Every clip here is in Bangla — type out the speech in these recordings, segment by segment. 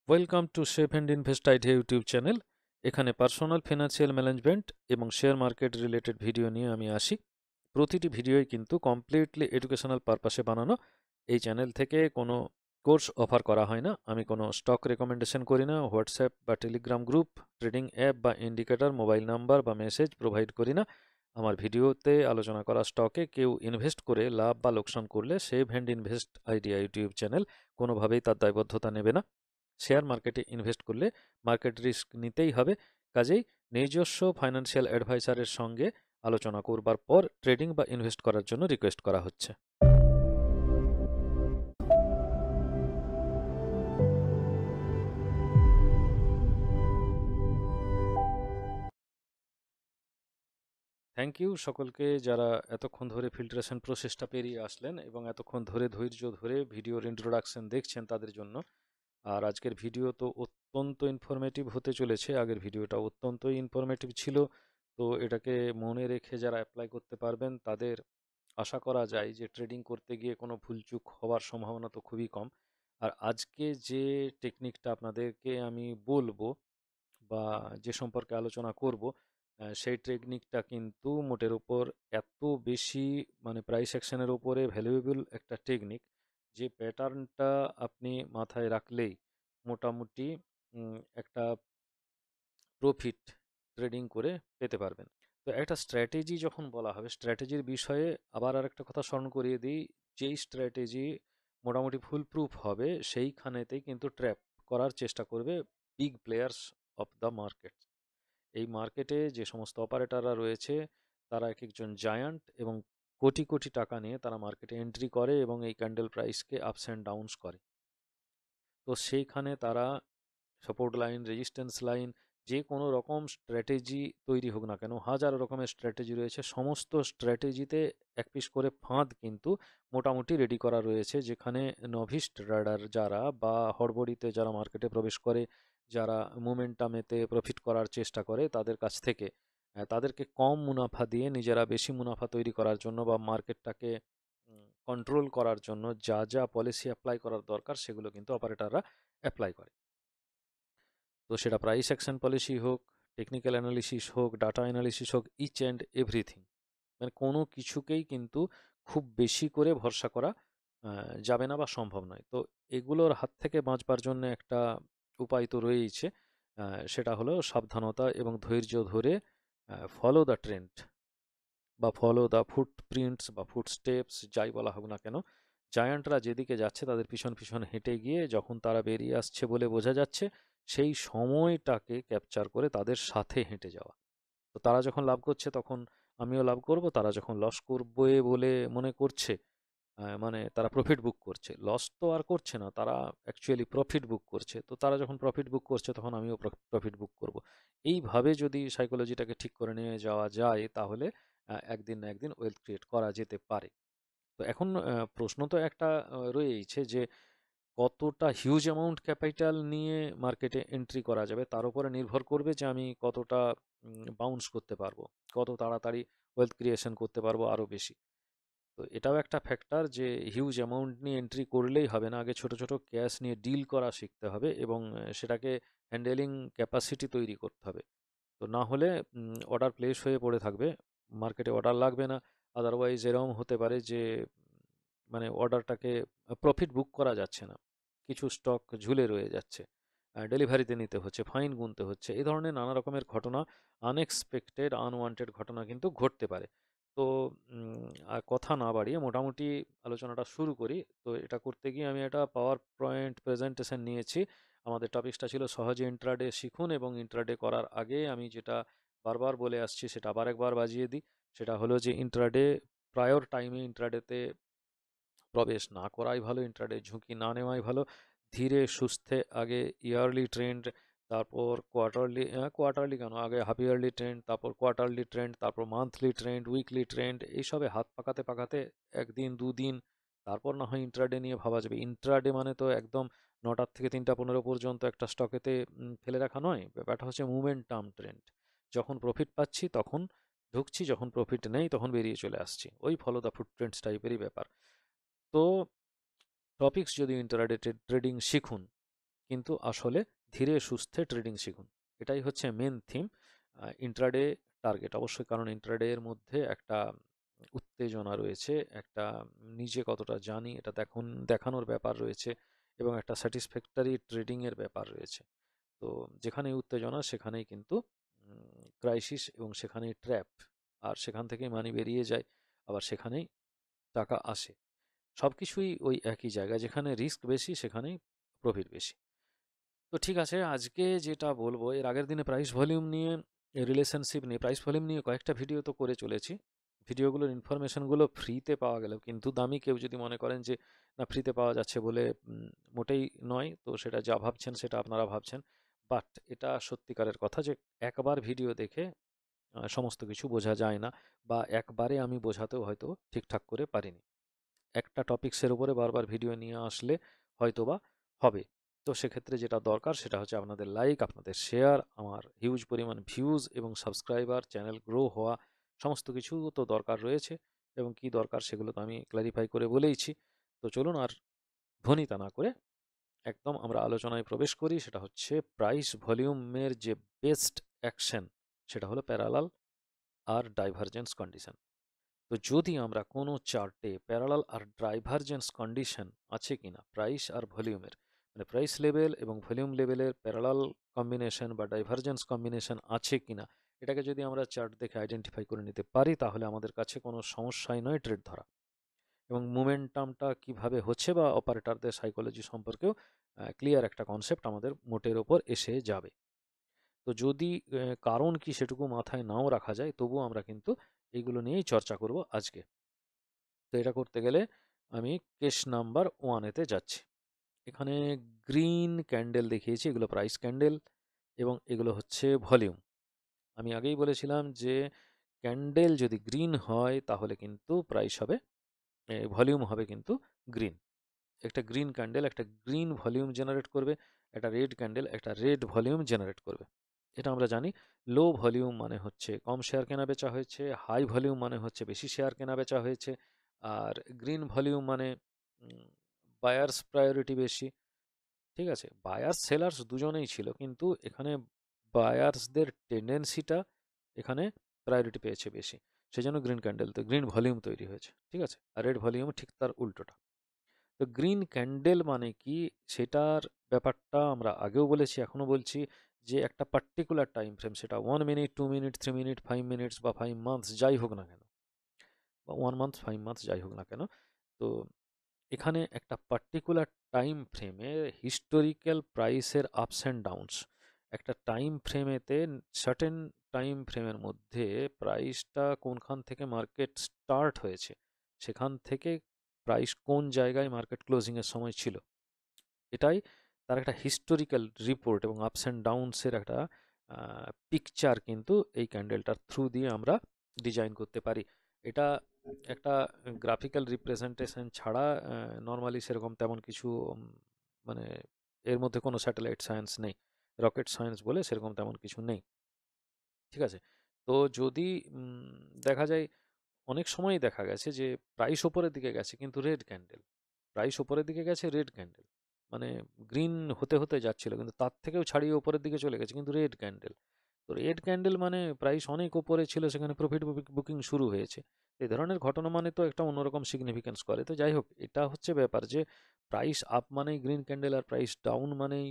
Welcome to save and invest idea YouTube channel. এখানে পার্সোনাল ফিনান্সিয়াল ম্যানেজমেন্ট এবং শেয়ার মার্কেট রিলেটেড ভিডিও নিয়ে আমি আসি। প্রতিটি ভিডিওই কিন্তু কমপ্লিটলি এডুকেশনাল পারপাসে বানানো। এই চ্যানেল থেকে কোনো কোর্স অফার করা হয় না। আমি কোনো স্টক রেকমেন্ডেশন করি না, হোয়াটসঅ্যাপ বা টেলিগ্রাম গ্রুপ, ট্রেডিং অ্যাপ বা ইন্ডিকেটর, মোবাইল নাম্বার বা মেসেজ প্রোভাইড করি না। আমার ভিডিওতে আলোচনা করা স্টকে কেউ ইনভেস্ট করে লাভ বা লোকসান করলে save and invest idea YouTube channel কোনোভাবেই তার দায়বদ্ধতা নেবে না। শেয়ার মার্কেটে ইনভেস্ট করলে মার্কেট রিস্ক নিতেই হবে। কাজেই নিজস্ব ফাইন্যান্সিয়াল অ্যাডভাইসারের সঙ্গে আলোচনা করবার পর ট্রেডিং বা ইনভেস্ট করার জন্য রিকোয়েস্ট করা হচ্ছে। থ্যাংক ইউ সকলকে যারা এতক্ষণ ধরে ফিল্ট্রেশন প্রসেসটা পেরিয়ে আসলেন এবং এতক্ষণ ধরে ধৈর্য ধরে ভিডিওর ইন্ট্রোডাকশন দেখছেন, তাদের জন্য। আর আজকের ভিডিও তো অত্যন্ত ইনফরমেটিভ হতে চলেছে। আগের ভিডিওটা অত্যন্তই ইনফরমেটিভ ছিল। তো এটাকে মনে রেখে যারা অ্যাপ্লাই করতে পারবেন তাদের আশা করা যায় যে ট্রেডিং করতে গিয়ে কোনো ভুলচুক হওয়ার সম্ভাবনা তো খুবই কম। আর আজকে যে টেকনিকটা আপনাদেরকে আমি বলবো বা যে সম্পর্কে আলোচনা করব, সেই টেকনিকটা কিন্তু মোটের উপর এত বেশি, মানে প্রাইস অ্যাকশনের উপরে ভ্যালুয়েবল একটা টেকনিক, যে প্যাটার্নটা আপনি মাথায় রাখলেই মোটামুটি একটা প্রফিট ট্রেডিং করে পেতে পারবেন। তো একটা স্ট্র্যাটেজি যখন বলা হবে, স্ট্র্যাটেজির বিষয়ে আবার আরেকটা কথা স্মরণ করিয়ে দিই। যেই স্ট্র্যাটেজি মোটামুটি ফুল প্রুফ হবে সেইখানেতেই কিন্তু ট্র্যাপ করার চেষ্টা করবে big players of the market. এই মার্কেটে যে সমস্ত অপারেটররা রয়েছে তারা এক একজন জায়ান্ট, এবং কোটি কোটি টাকা নিয়ে তারা মার্কেটে এন্ট্রি করে এবং এই ক্যান্ডেল প্রাইসকে আপস অ্যান্ড ডাউনস করে। তো সেইখানে তারা সাপোর্ট লাইন, রেজিস্ট্যান্স লাইন, যে কোনো রকম স্ট্র্যাটেজি তৈরি হোক না কেন, হাজার রকমের স্ট্র্যাটেজি রয়েছে, সমস্ত স্ট্র্যাটেজিতে এক পিস করে ফাঁদ কিন্তু মোটামুটি রেডি করা রয়েছে, যেখানে নভিস ট্রেডার যারা বা হড়বড়িতে যারা মার্কেটে প্রবেশ করে, যারা মোমেন্টামেতে প্রফিট করার চেষ্টা করে, তাদের কাছ থেকে তাদেরকে কম মুনাফা দিয়ে নিজেরা বেশি মুনাফা তৈরি করার জন্য বা মার্কেটটাকে কন্ট্রোল করার জন্য যা যা পলিসি অ্যাপ্লাই করার দরকার সেগুলো কিন্তু অপারেটররা অ্যাপ্লাই করে। তো সেটা প্রাইস অ্যাকশন পলিসি হোক, টেকনিক্যাল অ্যানালিসিস হোক, ডাটা অ্যানালিসিস হোক, ইচ অ্যান্ড এভরিথিং, মানে কোনো কিছুকেই কিন্তু খুব বেশি করে ভরসা করা যাবে না বা সম্ভব নয়। তো এগুলোর হাত থেকে বাঁচবার জন্য একটা উপায় তো রয়েইছে। সেটা হলো সাবধানতা এবং ধৈর্য ধরে ফলো দ্য ট্রেন্ড বা ফলো দ্য ফুটপ্রিন্টস বা ফুটস্টেপস, যাই বলা হোক না কেন। জায়ান্টরা যেদিকে যাচ্ছে তাদের পিছন পিছন হেঁটে গিয়ে যখন তারা বেরিয়ে আসছে বলে বোঝা যাচ্ছে, সেই সময়টাকে ক্যাপচার করে তাদের সাথে হেঁটে যাওয়া। তো তারা যখন লাভ করছে তখন আমিও লাভ করব, তারা যখন লস করবে বলে মনে করছে, মানে তারা প্রফিট বুক করছে, লস তো আর করছে না, তারা অ্যাকচুয়ালি প্রফিট বুক করছে, তো তারা যখন প্রফিট বুক করছে তখন আমিও প্রফিট বুক করব। এইভাবে যদি সাইকোলজিটাকে ঠিক করে নিয়ে যাওয়া যায় তাহলে একদিন না একদিন ওয়েলথ ক্রিয়েট করা যেতে পারে। তো এখন প্রশ্ন তো একটা রয়েইছে যে কতটা হিউজ অ্যামাউন্ট ক্যাপিটাল নিয়ে মার্কেটে এন্ট্রি করা যাবে, তার উপরে নির্ভর করবে যে আমি কতটা বাউন্স করতে পারবো, কত তাড়াতাড়ি ওয়েলথ ক্রিয়েশন করতে পারবো আরও বেশি। তো এটাও একটা ফ্যাক্টর যে হিউজ অ্যামাউন্ট নিয়ে এন্ট্রি করলেই হবে না, আগে ছোট ছোট ক্যাশ নিয়ে ডিল করা শিখতে হবে এবং সেটাকে হ্যান্ডেলিং ক্যাপাসিটি তৈরি করতে হবে। তো না হলে অর্ডার প্লেস হয়ে পড়ে থাকবে, মার্কেটে অর্ডার লাগবে না। আদারওয়াইজ এরকম হতে পারে যে মানে অর্ডারটাকে প্রফিট বুক করা যাচ্ছে না, কিছু স্টক ঝুলে রয়ে যাচ্ছে, ডেলিভারিতে নিতে হচ্ছে, ফাইন গুনতে হচ্ছে, এই ধরনের নানা রকমের ঘটনা, আনএক্সপেক্টেড আনওয়ান্টেড ঘটনা কিন্তু ঘটতে পারে। তো আর কথা না বাড়িয়ে মোটামুটি আলোচনাটা শুরু করি। তো এটা করতে গিয়ে আমি একটা পাওয়ার পয়েন্ট প্রেজেন্টেশন নিয়েছি। আমাদের টপিকসটা ছিল সহজে ইন্ট্রাডে শিখুন, এবং ইন্ট্রাডে করার আগে আমি যেটা বারবার বলে আসছি সেটা আবার একবার বাজিয়ে দিই। সেটা হলো যে ইন্ট্রাডে প্রায়র টাইমে ইন্ট্রাডেতে প্রবেশ না করাই ভালো, ইন্ট্রাডে ঝুঁকি না নেওয়াই ভালো। ধীরে সুস্থে আগে ইয়ারলি ট্রেন্ড, তারপর কোয়ার্টারলি, কোয়ার্টারলি কেন, আগে হাফ ইয়ারলি ট্রেন্ড, তারপর কোয়ার্টারলি ট্রেন্ড, তারপর মান্থলি ট্রেন্ড, উইকলি ট্রেন্ড, এইসবে হাত পাকাতে পাকাতে একদিন দুদিন, তারপর না হয় ইন্ট্রাডে নিয়ে ভাবা যাবে। ইন্ট্রাডে মানে তো একদম 9টার থেকে 3টা 15 পর্যন্ত একটা স্টকেতে ফেলে রাখা নয়, ব্যাপারটা হচ্ছে মুভমেন্টাম ট্রেন্ড। যখন প্রফিট পাচ্ছি তখন ঢুকছি, যখন প্রফিট নেই তখন বেরিয়ে চলে আসছি, ওই ফলো দ্য ফুট ট্রেন্ডস টাইপেরই ব্যাপার। তো টপিকস যদি ইন্টারডে ট্রেডিং শিখুন, কিন্তু আসলে ধীরে সুস্থে ট্রেডিং শিখুন। এটাই হচ্ছে মেন থিম ইন্ট্রাডে টার্গেট। অবশ্যই, কারণ ইন্ট্রাডে এর মধ্যে একটা উত্তেজনা রয়েছে, একটা নিজে কতটা জানি এটা দেখানোর ব্যাপার রয়েছে, এবং একটা স্যাটিসফ্যাক্টরি ট্রেডিংয়ের ব্যাপার রয়েছে। তো যেখানেই উত্তেজনা সেখানেই কিন্তু ক্রাইসিস, এবং সেখানেই ট্র্যাপ, আর সেখান থেকেই মানি বেরিয়ে যায়, আবার সেখানেই টাকা আসে। সব কিছুই ওই একই জায়গা, যেখানে রিস্ক বেশি সেখানেই প্রফিট বেশি। তো ঠিক আছে, আজকে যেটা বলবো, এর আগের দিনে প্রাইস ভলিউম নিয়ে, রিলেশনশিপ নিয়ে, প্রাইস ভলিউম নিয়ে কয়েকটা ভিডিও তো করে চলেছি। ভিডিওগুলোর ইনফরমেশনগুলো ফ্রিতে পাওয়া গেলেও কিন্তু দামি, কেউ যদি মনে করেন যে না ফ্রিতে পাওয়া যাচ্ছে বলে, মোটেই নয়, তো সেটা যা ভাবছেন সেটা আপনারা ভাবছেন। বাট এটা সত্যিকারের কথা যে একবার ভিডিও দেখে সমস্ত কিছু বোঝা যায় না, বা একবারে আমি বোঝাতেও হয়তো ঠিকঠাক করে পারিনি। একটা টপিকসের উপরে বারবার ভিডিও নিয়ে আসলে হয়তোবা হবে। তো সেক্ষেত্রে যেটা দরকার সেটা হচ্ছে আপনাদের লাইক, আপনাদের শেয়ার, আমার হিউজ পরিমাণ ভিউজ এবং সাবস্ক্রাইবার, চ্যানেল গ্রো হওয়া, সমস্ত কিছু তো দরকার রয়েছে। এবং কি দরকার সেগুলো তো আমি ক্ল্যারিফাই করে বলেইছি। তো চলুন আর ধ্বনিতা না করে একদম আমরা আলোচনায় প্রবেশ করি। সেটা হচ্ছে প্রাইস ভলিউমের যে বেস্ট অ্যাকশন, সেটা হলো প্যারালাল আর ডাইভারজেন্স কন্ডিশন। তো যদি আমরা কোনো চার্টে প্যারালাল আর ডাইভারজেন্স কন্ডিশন আছে কিনা প্রাইস আর ভলিউমের, মানে প্রাইস লেভেল এবং ভলিউম লেভেলের প্যারালাল কম্বিনেশন বা ডাইভারজেন্স কম্বিনেশন আছে কিনা, এটাকে যদি আমরা চার্ট দেখে আইডেন্টিফাই করে নিতে পারি, তাহলে আমাদের কাছে কোনো সমস্যাই নয় ট্রেড ধরা। এবং মোমেন্টামটা কিভাবে হচ্ছে বা অপারেটরদের সাইকোলজি সম্পর্কেও ক্লিয়ার একটা কনসেপ্ট আমাদের মোটের ওপর এসে যাবে। তো যদি কারণ কি সেটুকু মাথায় নাও রাখা যায়, তবুও আমরা কিন্তু এইগুলো নিয়েই চর্চা করব আজকে। তো এটা করতে গেলে আমি কেস নাম্বার ওয়ানেতে যাচ্ছি। এখানে গ্রিন ক্যান্ডেল দেখিয়েছি, এগুলো প্রাইস ক্যান্ডেল, এবং এগুলো হচ্ছে ভলিউম। আমি আগেই বলেছিলাম যে ক্যান্ডেল যদি গ্রিন হয় তাহলে কিন্তু প্রাইস হবে, ভলিউম হবে কিন্তু গ্রিন। একটা গ্রিন ক্যান্ডেল একটা গ্রিন ভলিউম জেনারেট করবে, একটা রেড ক্যান্ডেল একটা রেড ভলিউম জেনারেট করবে। এটা আমরা জানি। লো ভলিউম মানে হচ্ছে কম শেয়ার কেনা বেচা হয়েছে, হাই ভলিউম মানে হচ্ছে বেশি শেয়ার কেনা বেচা হয়েছে, আর গ্রিন ভলিউম মানে বায়ার্স প্রায়োরিটি বেশি। ঠিক আছে, বায়ার্স সেলার্স দুজনেই ছিল, কিন্তু এখানে বায়ার্সদের টেন্ডেন্সিটা এখানে প্রায়োরিটি পেয়েছে বেশি, সেজন্য গ্রিন ক্যান্ডেল, তো গ্রিন ভলিউম তৈরি হয়েছে। ঠিক আছে, আর রেড ভলিউম ঠিক তার উল্টোটা। তো গ্রিন ক্যান্ডেল মানে কি, সেটার ব্যাপারটা আমরা আগেও বলেছি, এখনও বলছি, যে একটা পার্টিকুলার টাইম ফ্রেম, সেটা 1 মিনিট, 2 মিনিট, 3 মিনিট, 5 মিনিটস বা 5 মান্থস যাই হোক না কেন, বা 1 মান্থ, 5 মান্থস যাই হোক না কেন, তো এখানে একটা পার্টিকুলার টাইম ফ্রেমে হিস্টোরিক্যাল প্রাইসের আপস অ্যান্ড ডাউনস, একটা টাইম ফ্রেমেতে সার্টেন টাইম ফ্রেমের মধ্যে প্রাইসটা কোনখান থেকে মার্কেট স্টার্ট হয়েছে, সেখান থেকে প্রাইস কোন জায়গায় মার্কেট ক্লোজিংয়ের সময় ছিল, এটাই তার একটা হিস্টোরিক্যাল রিপোর্ট এবং আপস অ্যান্ড ডাউনসের একটা পিকচার কিন্তু এই ক্যান্ডেলটার থ্রু দিয়ে আমরা ডিজাইন করতে পারি। এটা একটা গ্রাফিক্যাল রিপ্রেজেন্টেশন ছাড়া নর্মালি সেরকম তেমন কিছু মানে এর মধ্যে কোনো স্যাটেলাইট সায়েন্স নেই, রকেট সায়েন্স বলে সেরকম তেমন কিছু নেই। ঠিক আছে, তো যদি দেখা যায়, অনেক সময়ই দেখা গেছে যে প্রাইস ওপরের দিকে গেছে কিন্তু রেড ক্যান্ডেল, প্রাইস ওপরের দিকে গেছে রেড ক্যান্ডেল, মানে গ্রিন হতে হতে যাচ্ছিল কিন্তু তার থেকেও ছাড়িয়ে ওপরের দিকে চলে গেছে কিন্তু রেড ক্যান্ডেল। তো রেড ক্যান্ডেল মানে প্রাইস অনেক ওপরে ছিল, সেখানে প্রফিট বুকিং শুরু হয়েছে। এই ধরনের ঘটনা মানে তো একটা অন্যরকম সিগনিফিকেন্স করে। তো যাই হোক, এটা হচ্ছে ব্যাপার যে প্রাইস আপ মানেই গ্রিন ক্যান্ডেল আর প্রাইস ডাউন মানেই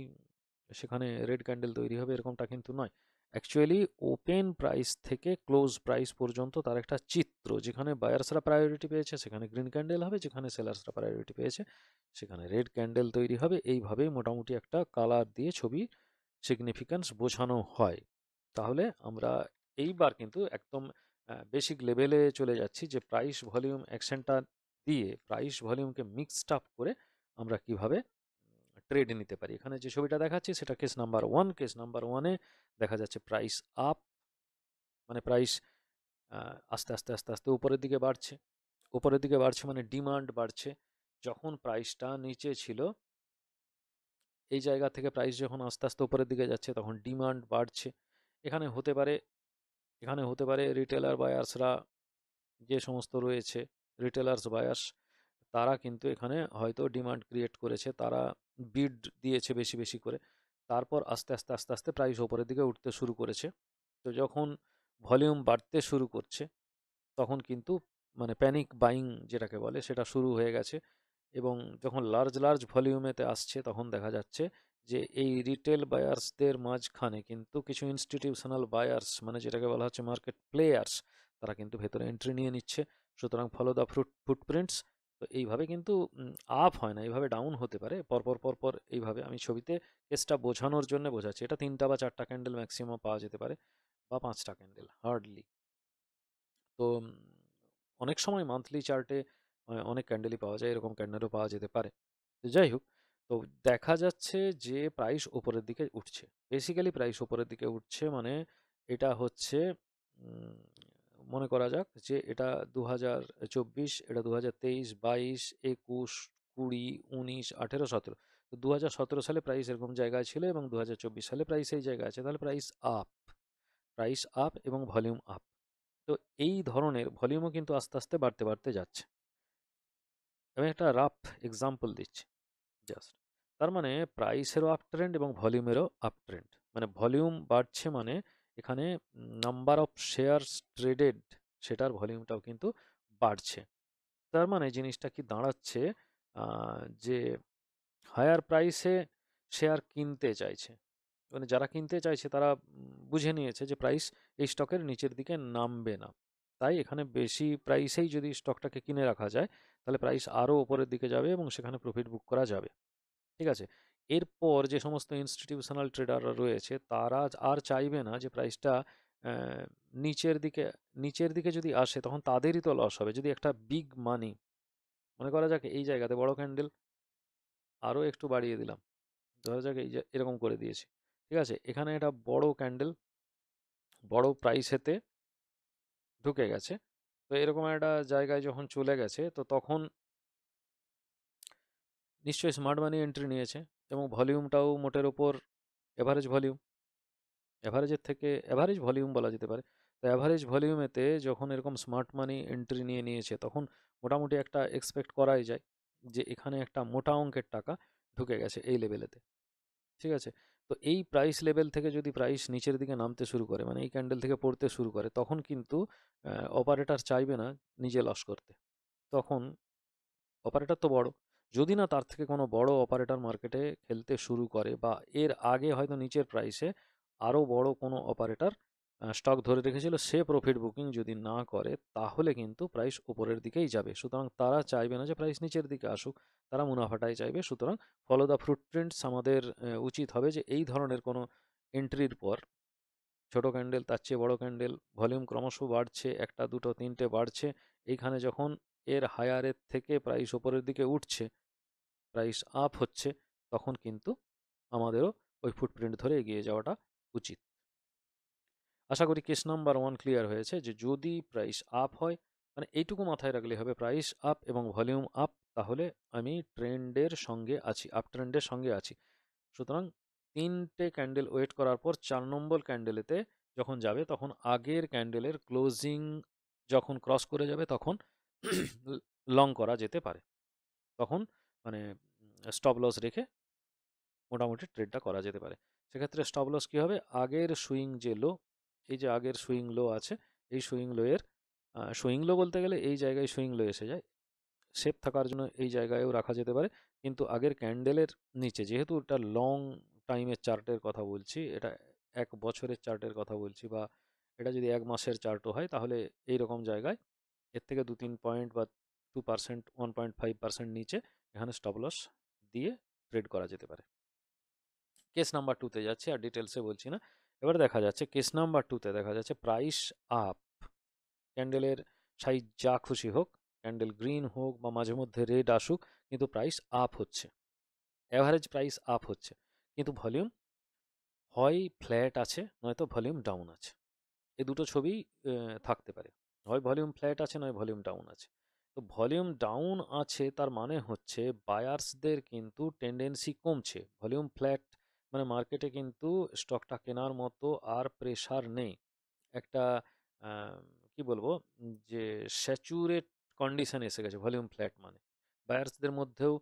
সেখানে রেড ক্যান্ডেল তৈরি হবে, এরকমটা কিন্তু নয়। অ্যাকচুয়ালি ওপেন প্রাইস থেকে ক্লোজ প্রাইস পর্যন্ত তার একটা চিত্র, যেখানে বায়ার্সরা প্রায়োরিটি পেয়েছে সেখানে গ্রিন ক্যান্ডেল হবে, যেখানে সেলার্সরা প্রায়োরিটি পেয়েছে সেখানে রেড ক্যান্ডেল তৈরি হবে। এইভাবেই মোটামুটি একটা কালার দিয়ে ছবি সিগনিফিক্যান্স বোঝানো হয়। তাহলে আমরা এইবার কিন্তু একদম বেসিক লেভেলে চলে যাচ্ছি, যে প্রাইস ভলিউম অ্যাকশনটা দিয়ে প্রাইস ভলিউমকে মিক্সড আপ করে আমরা কিভাবে ট্রেড নিতে পারি। এখানে যে ছবিটা দেখাচ্ছি সেটা case number one. Case number ওয়ানে দেখা যাচ্ছে প্রাইস আপ, মানে প্রাইস আস্তে আস্তে আস্তে আস্তে উপরের দিকে বাড়ছে। উপরের দিকে বাড়ছে মানে ডিমান্ড বাড়ছে। যখন প্রাইসটা নিচে ছিল, এই জায়গা থেকে প্রাইস যখন আস্তে আস্তে উপরের দিকে যাচ্ছে তখন ডিমান্ড বাড়ছে। এখানে হতে পারে এখানে হতে পারে রিটেলার বায়ার্সরা যে সমস্ত রয়েছে, রিটেলার্স বায়ার্স, তারা কিন্তু এখানে হয়তো ডিমান্ড ক্রিয়েট করেছে, তারা বিড দিয়েছে বেশি বেশি করে, তারপর আস্তে আস্তে আস্তে আস্তে প্রাইস ওপরের দিকে উঠতে শুরু করেছে। তো যখন ভলিউম বাড়তে শুরু করছে তখন কিন্তু মানে প্যানিক বাইং যেটাকে বলে সেটা শুরু হয়ে গেছে। এবং যখন লার্জ লার্জ ভলিউমেতে আসছে তখন দেখা যাচ্ছে যে এই রিটেল বায়ার্সদের মাঝখানে কিন্তু কিছু ইনস্টিটিউশনাল বায়ার্স, মানে যেটাকে বলা হচ্ছে মার্কেট প্লেয়ার্স, তারা কিন্তু ভেতরে এন্ট্রি নিয়ে নিচ্ছে। সুতরাং ফলো দ্য ফুটপ্রিন্টস। তো এইভাবে কিন্তু আপ হয় না, এইভাবে ডাউন হতে পারে পরপর পরপর। এইভাবে আমি ছবিতে কেসটা বোঝানোর জন্য বোঝাচ্ছি। এটা 3টা বা 4টা ক্যান্ডেল ম্যাক্সিমাম পাওয়া যেতে পারে, বা 5টা ক্যান্ডেল হার্ডলি। তো অনেক সময় মান্থলি চার্টে অনেক ক্যান্ডেলই পাওয়া যায়, এরকম ক্যান্ডেলও পাওয়া যেতে পারে। তো যাই হোক, তো দেখা যাচ্ছে যে প্রাইস ওপরের দিকে উঠছে। বেসিক্যালি প্রাইস ওপরের দিকে উঠছে মানে এটা হচ্ছে উম, মনে করা যাক যে এটা 2024, এটা 2023, 22, 21, 20, 19, 18, 17। তো 2017 সালে প্রাইস এরকম জায়গায় ছিল এবং 2024 সালে প্রাইস এই জায়গায় আছে, তাহলে প্রাইস আপ। প্রাইস আপ এবং ভলিউম আপ। তো এই ধরনের ভলিউমও কিন্তু আস্তে আস্তে বাড়তে বাড়তে যাচ্ছে। আমি একটা রাফ এক্সাম্পল দিচ্ছি জাস্ট। তার মানে প্রাইসেরও আপ ট্রেন্ড এবং ভলিউমেরও আপ ট্রেন্ড। মানে ভলিউম বাড়ছে মানে এখানে নাম্বার অফ শেয়ারস ট্রেডেড, সেটার ভলিউমটাও কিন্তু বাড়ছে। তার মানে জিনিসটা কি দাঁড়াচ্ছে, যে হায়ার প্রাইসে শেয়ার কিনতে চাইছে, মানে যারা কিনতে চাইছে তারা বুঝে নিয়েছে যে প্রাইস এই স্টকের নিচের দিকে নামবে না। তাই এখানে বেশি প্রাইসেই যদি স্টকটাকে কিনে রাখা যায় তাহলে প্রাইস আরও ওপরের দিকে যাবে এবং সেখানে প্রফিট বুক করা যাবে। ঠিক আছে। এরপর যে সমস্ত ইনস্টিটিউশনাল ট্রেডাররা রয়েছে তারা আর চাইবে না যে প্রাইসটা আহ, নিচের দিকে নিচের দিকে যদি আসে তখন তাদেরই তো লস হবে। যদি একটা বিগ মানি, মনে করা যাক এই জায়গাতে বড় ক্যান্ডেল, আরও একটু বাড়িয়ে দিলাম, ধরা যাক এই যে এরকম করে দিয়েছি। ঠিক আছে, এখানে এটা বড় ক্যান্ডেল, বড় প্রাইসেতে ঢুকে গেছে। তো এরকম একটা জায়গায় যখন চলে গেছে তো তখন নিশ্চয়ই স্মার্ট মানি এন্ট্রি নিয়েছে এবং ভলিউমটাও মোটের ওপর এভারেজ ভলিউম, এভারেজের থেকে এভারেজ ভলিউম বলা যেতে পারে। তো এভারেজ ভলিউমেতে যখন এরকম স্মার্ট মানি এন্ট্রি নিয়ে নিয়েছে তখন মোটামুটি একটা এক্সপেক্ট করাই যায় যে এখানে একটা মোটা অঙ্কের টাকা ঢুকে গেছে এই লেভেলেতে। ঠিক আছে। তো এই প্রাইস লেভেল থেকে যদি প্রাইস নিচের দিকে নামতে শুরু করে, মানে এই ক্যান্ডেল থেকে পড়তে শুরু করে, তখন কিন্তু অপারেটর চাইবে না নিজে লস করতে। তখন অপারেটর তো বড়, যদি না তার থেকে কোনো বড় অপারেটর মার্কেটে খেলতে শুরু করে বা এর আগে হয়তো নিচের প্রাইসে আরও বড় কোনো অপারেটর স্টক ধরে রেখেছিল, সে প্রফিট বুকিং যদি না করে তাহলে কিন্তু প্রাইস উপরের দিকেই যাবে। সুতরাং তারা চাইবে না যে প্রাইস নিচের দিকে আসুক, তারা মুনাফাটাই চাইবে। সুতরাং ফলো দ্য ফুটপ্রিন্টস আমাদের উচিত হবে যে এই ধরনের কোনো এন্ট্রির পর ছোট ক্যান্ডেল, তার চেয়ে বড় ক্যান্ডেল, ভলিউম ক্রমশ বাড়ছে, একটা দুটো তিনটে বাড়ছে, এইখানে যখন এর হায়ারের থেকে প্রাইস ওপরের দিকে উঠছে, প্রাইস আপ হচ্ছে, তখন কিন্তু আমাদেরও ওই ফুটপ্রিন্ট ধরে এগিয়ে যাওয়াটা উচিত। আশা করি কেস নাম্বার 1 ক্লিয়ার হয়েছে যে যদি প্রাইস আপ হয়, মানে এইটুকু মাথায় রাখলে হবে, প্রাইস আপ এবং ভলিউম আপ, তাহলে আমি ট্রেন্ডের সঙ্গে আছি, আপ ট্রেন্ডের সঙ্গে আছি। সুতরাং 3টে ক্যান্ডেল ওয়েট করার পর 4 নম্বর ক্যান্ডেলেতে যখন যাবে তখন আগের ক্যান্ডেলের ক্লোজিং যখন ক্রস করে যাবে তখন লং করা যেতে পারে। তখন মানে স্টপ লস রেখে মোটামুটি ট্রেডটা করা যেতে পারে। সেক্ষেত্রে স্টপ লস কী হবে, আগের সুইং যে লো, এই যে আগের সুইং লো আছে, এই সুইং লোয়ের সুইং লো বলতে গেলে এই জায়গায় সুইং লো এসে যায়, সেফ থাকার জন্য এই জায়গায়ও রাখা যেতে পারে। কিন্তু আগের ক্যান্ডেলের নিচে, যেহেতু এটা লং টাইমের চার্টের কথা বলছি, এটা 1 বছরের চার্টের কথা বলছি, বা এটা যদি 1 মাসের চার্টও হয় তাহলে এই রকম জায়গায় এর থেকে 2-3 পয়েন্ট বা 2%, 1.5% নিচে এখানে স্টপ লস দিয়ে ট্রেড করা যেতে পারে। কেস নাম্বার 2তে যাচ্ছি, আর ডিটেলসে বলছি না। এবার দেখা যাচ্ছে কেস নাম্বার 2তে দেখা যাচ্ছে প্রাইস আপ, ক্যান্ডেলের সাইজ যা খুশি হোক, ক্যান্ডেল গ্রিন হোক বা মাঝে মধ্যে রেড আসুক, কিন্তু প্রাইস আপ হচ্ছে, অ্যাভারেজ প্রাইস আপ হচ্ছে, কিন্তু ভলিউম হয় ফ্ল্যাট আছে নয়তো ভলিউম ডাউন আছে। এই দুটো ছবি থাকতে পারে, হয় ভলিউম ফ্ল্যাট আছে নয় ভলিউম ডাউন আছে। তো ভলিউম ডাউন আছে তার মানে হচ্ছে বায়ার্সদের কিন্তু টেন্ডেন্সি কমছে। ভলিউম ফ্ল্যাট মানে মার্কেটে কিন্তু স্টকটা কেনার মতো আর প্রেশার নেই। একটা কি বলবো, যে স্যাচুরেট কন্ডিশন এসে গেছে ভলিউম ফ্ল্যাট মানে। বায়ার্সদের মধ্যেও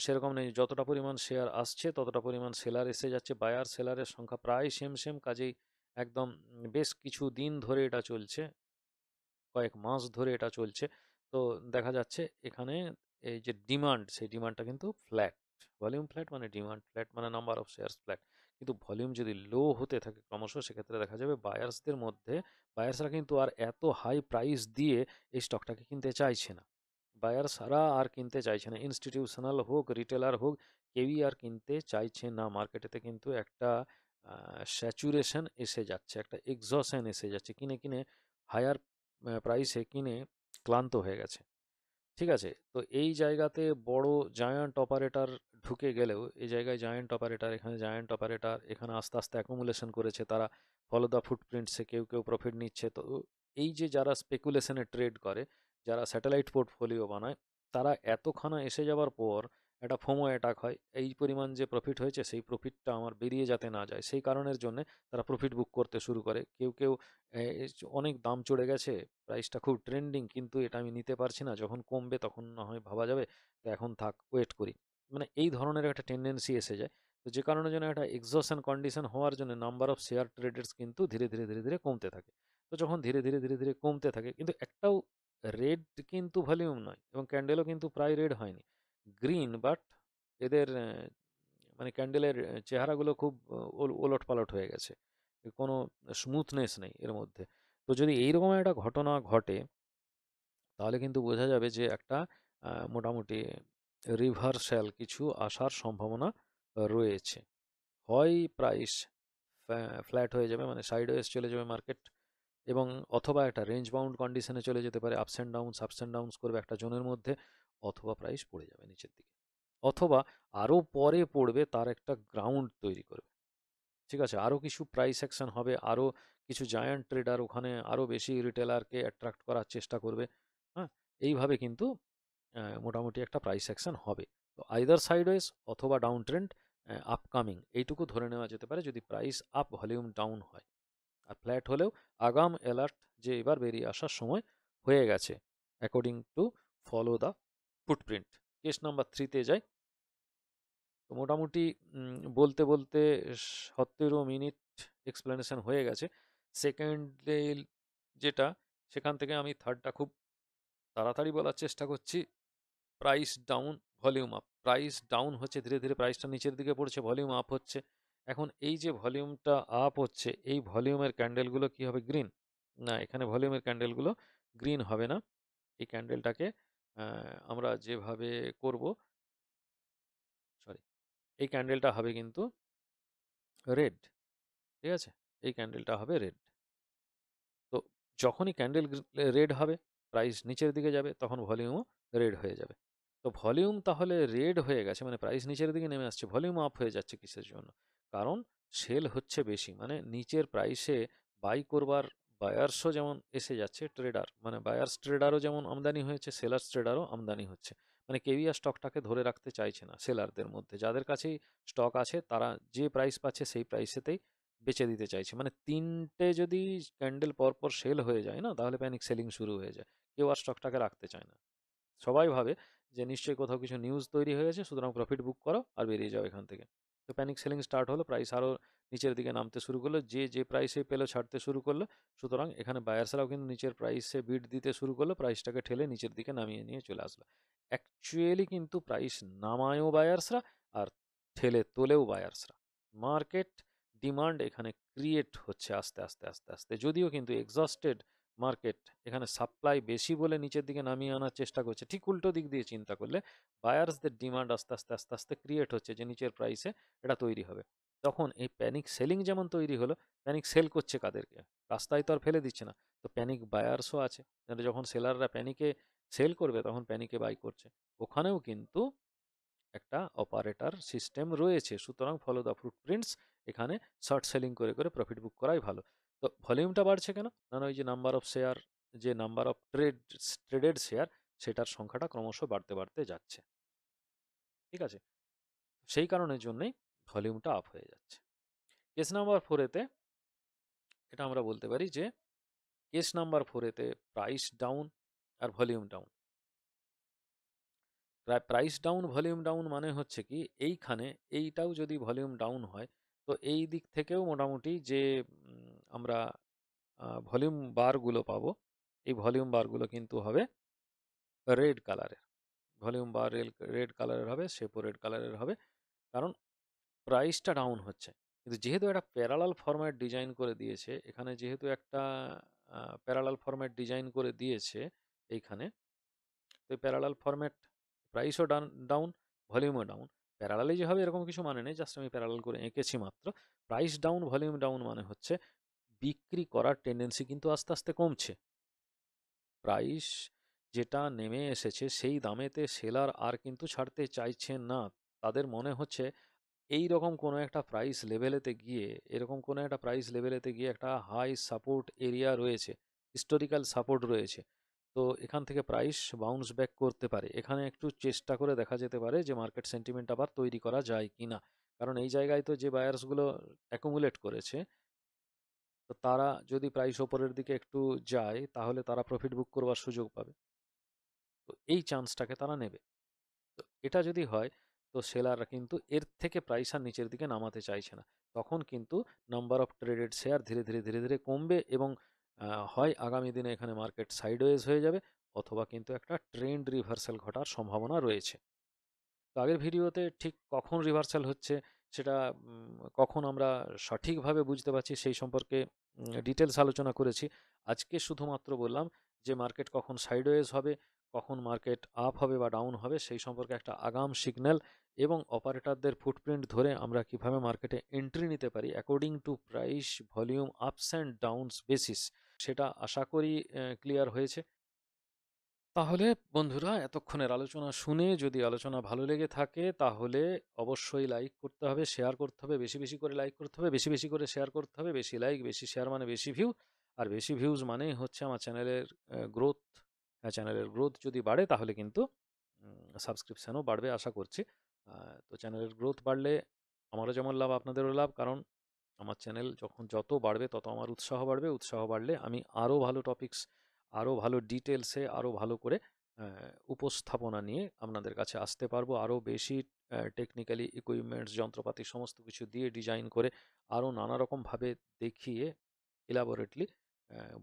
সেরকম নেই, যতটা পরিমাণ শেয়ার আসছে ততটা পরিমাণ সেলার এসে যাচ্ছে, বায়ার সেলারের সংখ্যা প্রায় সেম সেম, কাজেই একদম বেশ কিছু দিন ধরে এটা চলছে, কয়েক মাস ধরে এটা চলছে। তো দেখা যাচ্ছে এখানে এই যে ডিমান্ড, সেই ডিমান্ডটা কিন্তু ফ্ল্যাট, ভলিউম ফ্ল্যাট মানে ডিমান্ড ফ্ল্যাট মানে নাম্বার অফ শেয়ারস ফ্ল্যাট। কিন্তু ভলিউম যদি লো হতে থাকে ক্রমশ, সেক্ষেত্রে দেখা যাবে বায়ার্সদের মধ্যে, বায়ার্সরা কিন্তু আর এত হাই প্রাইস দিয়ে এই স্টকটাকে কিনতে চাইছে না, বায়ার্সরা আর কিনতে চাইছে না, ইনস্টিটিউশনাল হোক রিটেলার হোক, কেউই আর কিনতে চাইছে না। মার্কেটেতে কিন্তু একটা স্যাচুরেশন এসে যাচ্ছে, একটা এক্সশন এসে যাচ্ছে, কিনে কিনে হায়ার প্রাইসে কিনে ক্লান্ত হয়ে গেছে। ঠিক আছে, তো এই জায়গাতে বড় জায়ান্ট অপারেটর ঢুকে গেলেও, এই জায়গায় জায়ান্ট অপারেটর, এখানে জায়ান্ট অপারেটর এখানে আস্তে আস্তে অ্যাকুমুলেশন করেছে, তারা ফলো দ্য ফুটপ্রিন্টসে কেউ কেউ প্রফিট নিচ্ছে। তো এই যে যারা স্পেকুলেশনে ট্রেড করে, যারা স্যাটেলাইট পোর্টফোলিও বানায়, তারা এতখানা এসে যাওয়ার পর একটা ফোমো অ্যাটাক হয়, এই পরিমাণ যে প্রফিট হয়েছে সেই প্রফিটটা আমার বেরিয়ে যাতে না যায়, সেই কারণের জন্য তারা প্রফিট বুক করতে শুরু করে। কেউ কেউ অনেক দাম চড়ে গেছে, প্রাইসটা খুব ট্রেন্ডিং, কিন্তু এটা আমি নিতে পারছি না, যখন কমবে তখন না হয় ভাবা যাবে, তো এখন থাক, ওয়েট করি, মানে এই ধরনের একটা টেন্ডেন্সি এসে যায়। তো যে কারণে জন্য একটা এক্সশন কন্ডিশন হওয়ার জন্য নাম্বার অফ শেয়ার ট্রেডার্স কিন্তু ধীরে ধীরে ধীরে ধীরে কমতে থাকে। তো যখন ধীরে ধীরে ধীরে ধীরে কমতে থাকে, কিন্তু একটাও রেড কিন্তু ভলিউম নয়, এবং ক্যান্ডেলও কিন্তু প্রায় রেড হয়নি, গ্রিন, বাট এদের মানে ক্যান্ডেলের চেহারাগুলো খুব ওলট পালট হয়ে গেছে, কোনো স্মুথনেস নেই এর মধ্যে। তো যদি এইরকম একটা ঘটনা ঘটে, তাহলে কিন্তু বোঝা যাবে যে একটা মোটামুটি রিভার্সাল কিছু আসার সম্ভাবনা রয়েছে। হয় প্রাইস ফ্ল্যাট হয়ে যাবে, মানে সাইডওয়েজ চলে যাবে মার্কেট, এবং অথবা একটা রেঞ্জ বাউন্ড কন্ডিশনে চলে যেতে পারে, আপস অ্যান্ড ডাউনস করবে একটা জোনের মধ্যে, অথবা প্রাইস পড়ে যাবে নিচের দিকে, অথবা আরও পরে পড়বে, তার একটা গ্রাউন্ড তৈরি করবে। ঠিক আছে, আরও কিছু প্রাইস অ্যাকশন হবে, আরও কিছু জায়ান্ট ট্রেডার ওখানে আরও বেশি রিটেলারকে অ্যাট্রাক্ট করার চেষ্টা করবে। হ্যাঁ, এইভাবে কিন্তু মোটামুটি একটা প্রাইস অ্যাকশন হবে। তো আইদার সাইডওয়েজ অথবা ডাউন ট্রেন্ড আপকামিং, এইটুকু ধরে নেওয়া যেতে পারে যদি প্রাইস আপ ভলিউম ডাউন হয়। আর ফ্ল্যাট হলেও আগাম অ্যালার্ট যে এবার বেরিয়ে আসার সময় হয়ে গেছে, according to follow the footprint. Case number 3-তে যাই। তো মোটামুটি বলতে বলতে 17 মিনিট এক্সপ্লেনেশন হয়ে গেছে। সেকেন্ডে যেটা, সেখান থেকে আমি থার্ডটা খুব তাড়াতাড়ি বলার চেষ্টা করছি। Price down, volume up, price down হচ্ছে ধীরে ধীরে, প্রাইসটা নিচের দিকে পড়ছে, ভলিউম আপ হচ্ছে। এখন এই যে ভলিউমটা আপ হচ্ছে, এই ভলিউমের ক্যান্ডেলগুলো কি হবে? গ্রিন। না, এখানে ভলিউমের ক্যান্ডেলগুলো গ্রিন হবে না, এই ক্যান্ডেলটাকে আমরা যেভাবে করব, সরি, এই ক্যান্ডেলটা হবে কিন্তু রেড। ঠিক আছে, এই ক্যান্ডেলটা হবে রেড। তো যখনই ক্যান্ডেল রেড হবে, প্রাইস নিচের দিকে যাবে, তখন ভলিউমও রেড হয়ে যাবে। তো ভলিউম তাহলে রেড হয়ে গেছে, মানে প্রাইস নিচের দিকে নেমে আসছে, ভলিউম আপ হয়ে যাচ্ছে কিসের জন্য? কারণ সেল হচ্ছে বেশি, মানে নিচের প্রাইসে বাই করবার বায়ার্সও যেমন এসে যাচ্ছে, ট্রেডার মানে বায়ার্স ট্রেডারও যেমন আমদানি হয়েছে, সেলার্স ট্রেডারও আমদানি হচ্ছে। মানে কেউই আর স্টকটাকে ধরে রাখতে চাইছে না, সেলারদের মধ্যে যাদের কাছেই স্টক আছে তারা যে প্রাইস পাচ্ছে সেই প্রাইসেতেই বেচে দিতে চাইছে। মানে 3টে যদি ক্যান্ডেল পরপর সেল হয়ে যায় না, তাহলে প্যানিক সেলিং শুরু হয়ে যায়, কেউ আর স্টকটাকে রাখতে চায় না। সবাই ভাবে যে নিশ্চয়ই কোথাও কিছু নিউজ তৈরি হয়েছে, সুতরাং প্রফিট বুক করো আর বেরিয়ে যাও এখান থেকে। তো প্যানিক সেলিং স্টার্ট হলো, প্রাইস আরও নিচের দিকে নামতে শুরু করলো, যে যে প্রাইসে পেলো ছাড়তে শুরু করলো। সুতরাং এখানে বায়ার্সরাও কিন্তু নিচের প্রাইসে বিড দিতে শুরু করলো, প্রাইসটাকে ঠেলে নিচের দিকে নামিয়ে নিয়ে চলে আসলো। অ্যাকচুয়ালি কিন্তু প্রাইস নামায়ও বায়ার্সরা, আর ঠেলে তোলেও বায়ার্সরা। মার্কেট ডিমান্ড এখানে ক্রিয়েট হচ্ছে আস্তে আস্তে আস্তে আস্তে, যদিও কিন্তু এক্সস্টেড মার্কেট, এখানে সাপ্লাই বেশি বলে নিচের দিকে নামিয়ে আনার চেষ্টা করছে। ঠিক উল্টো দিক দিয়ে চিন্তা করলে বায়ার্সদের ডিমান্ড আস্তে আস্তে আস্তে আস্তে ক্রিয়েট হচ্ছে যে নিচের প্রাইসে এটা তৈরি হবে। তখন এই প্যানিক সেলিং যেমন তৈরি হলো, প্যানিক সেল করছে কাদেরকে? রাস্তায় তো আর ফেলে দিচ্ছে না, তো প্যানিক বায়ার্সও আছে, যখন সেলাররা প্যানিকে সেল করবে তখন প্যানিকে বাই করছে। ওখানেও কিন্তু একটা অপারেটর সিস্টেম রয়েছে, সুতরাং ফলো দ্য ফুটপ্রিন্টস, এখানে শর্ট সেলিং করে করে প্রফিট বুক করাই ভালো। তো ভলিউমটা বাড়ছে কেন? না, ওই যে নাম্বার অফ শেয়ার, যে নাম্বার অফ ট্রেডেড শেয়ার, সেটার সংখ্যাটা ক্রমশ বাড়তে বাড়তে যাচ্ছে। ঠিক আছে, সেই কারণের জন্যই ভলিউমটা আপ হয়ে যাচ্ছে। কেস নাম্বার 4-এতে এটা আমরা বলতে পারি যে কেস নাম্বার 4-এতে প্রাইস ডাউন আর volume down. Price down volume down মানে হচ্ছে কি, এইখানে এইটাও যদি ভলিউম ডাউন হয়, তো এই দিক থেকেও মোটামুটি যে আমরা ভলিউম বারগুলো পাবো, এই ভলিউম বারগুলো কিন্তু হবে রেড কালারের। ভলিউম বার রেড কালারের হবে, শেপও রেড কালারের হবে, কারণ প্রাইসটা ডাউন হচ্ছে। কিন্তু যেহেতু একটা প্যারালাল ফরম্যাট ডিজাইন করে দিয়েছে এখানে, যেহেতু একটা প্যারালাল ফরম্যাট ডিজাইন করে দিয়েছে এইখানে, তো প্যারালাল ফরম্যাট প্রাইসও ডাউন, ভলিউমও ডাউন। প্যারালালি যে হবে এরকম কিছু মানে নেই, জাস্ট আমি প্যারালাল করে এঁকেছি মাত্র। প্রাইস ডাউন ভলিউম ডাউন মানে হচ্ছে বিক্রি করার টেন্ডেন্সি কিন্তু আস্তে আস্তে কমছে। প্রাইস যেটা নেমে এসেছে সেই দামেতে সেলার আর কিন্তু ছাড়তে চাইছে না। তাদের মনে হচ্ছে এই রকম কোনো একটা প্রাইস লেভেলেতে গিয়ে, এরকম কোনো একটা প্রাইস লেভেলেতে গিয়ে একটা হাই সাপোর্ট এরিয়া রয়েছে, হিস্টোরিক্যাল সাপোর্ট রয়েছে। তো এখান থেকে প্রাইস বাউন্স ব্যাক করতে পারে। এখানে একটু চেষ্টা করে দেখা যেতে পারে যে মার্কেট সেন্টিমেন্ট আবার তৈরি করা যায় কি না। কারণ এই জায়গায় তো যে বায়ার্সগুলো অ্যাকুমুলেট করেছে, তো তারা যদি প্রাইস ওপরের দিকে একটু যায় তাহলে তারা প্রফিট বুক করবার সুযোগ পাবে। তো এই চান্সটাকে তারা নেবে। তো এটা যদি হয়, তো সেলাররা কিন্তু এর থেকে প্রাইস আর নিচের দিকে নামাতে চাইছে না। তখন কিন্তু নাম্বার অফ ট্রেডেড শেয়ার ধীরে ধীরে ধীরে ধীরে কমবে, এবং হয় আগামী দিনে এখানে মার্কেট সাইডওয়েজ হয়ে যাবে, অথবা কিন্তু একটা ট্রেন্ড রিভার্সাল ঘটার সম্ভাবনা রয়েছে। তো আগের ভিডিওতে ঠিক কখন রিভার্সাল হচ্ছে, সেটা কখন আমরা সঠিকভাবে বুঝতে পারছি সেই সম্পর্কে ডিটেলস আলোচনা করেছি। আজকে শুধুমাত্র বললাম যে মার্কেট কখন সাইডওয়েজ হবে, কখন মার্কেট আপ হবে বা ডাউন হবে, সেই সম্পর্কে একটা আগাম সিগন্যাল, এবং অপারেটরদের ফুটপ্রিন্ট ধরে আমরা কিভাবে মার্কেটে এন্ট্রি নিতে পারি according to price volume ups and downs basis, সেটা আশা করি ক্লিয়ার হয়েছে। তাহলে বন্ধুরা, এতক্ষণের আলোচনা শুনে যদি আলোচনা ভালো লেগে থাকে তাহলে অবশ্যই লাইক করতে হবে, শেয়ার করতে হবে, বেশি বেশি করে লাইক করতে হবে, বেশি বেশি করে শেয়ার করতে হবে। বেশি লাইক বেশি শেয়ার মানে বেশি ভিউ, আর বেশি ভিউজ মানেই হচ্ছে আমার চ্যানেলের গ্রোথ। চ্যানেলের গ্রোথ যদি বাড়ে তাহলে কিন্তু সাবস্ক্রিপশানও বাড়বে আশা করছি। তো চ্যানেলের গ্রোথ বাড়লে আমারও যেমন লাভ, আপনাদেরও লাভ, কারণ আমার চ্যানেল যখন যত বাড়বে তত আমার উৎসাহ বাড়বে। উৎসাহ বাড়লে আমি আরও ভালো টপিকস, আরও ভালো ডিটেলসে, আরও ভালো করে উপস্থাপনা নিয়ে আপনাদের কাছে আসতে পারবো। আরও বেশি টেকনিক্যালি ইকুইপমেন্টস, যন্ত্রপাতি সমস্ত কিছু দিয়ে ডিজাইন করে আরও নানা রকমভাবে দেখিয়ে ইলাবোরেটলি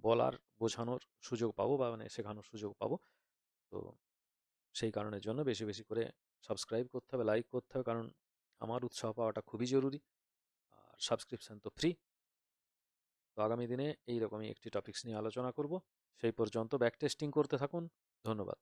বলার, বোঝানোর সুযোগ পাবো, বা মানে শেখানোর সুযোগ পাবো। তো সেই কারণের জন্য বেশি বেশি করে সাবস্ক্রাইব করতে হবে, লাইক করতে হবে, কারণ আমার উৎসাহ পাওয়াটা খুবই জরুরি। আর সাবস্ক্রিপশান তো ফ্রি। তো আগামী দিনে এইরকমই একটি টপিকস নিয়ে আলোচনা করব। সেই পর্যন্ত ব্যাক টেস্টিং করতে থাকুন। ধন্যবাদ।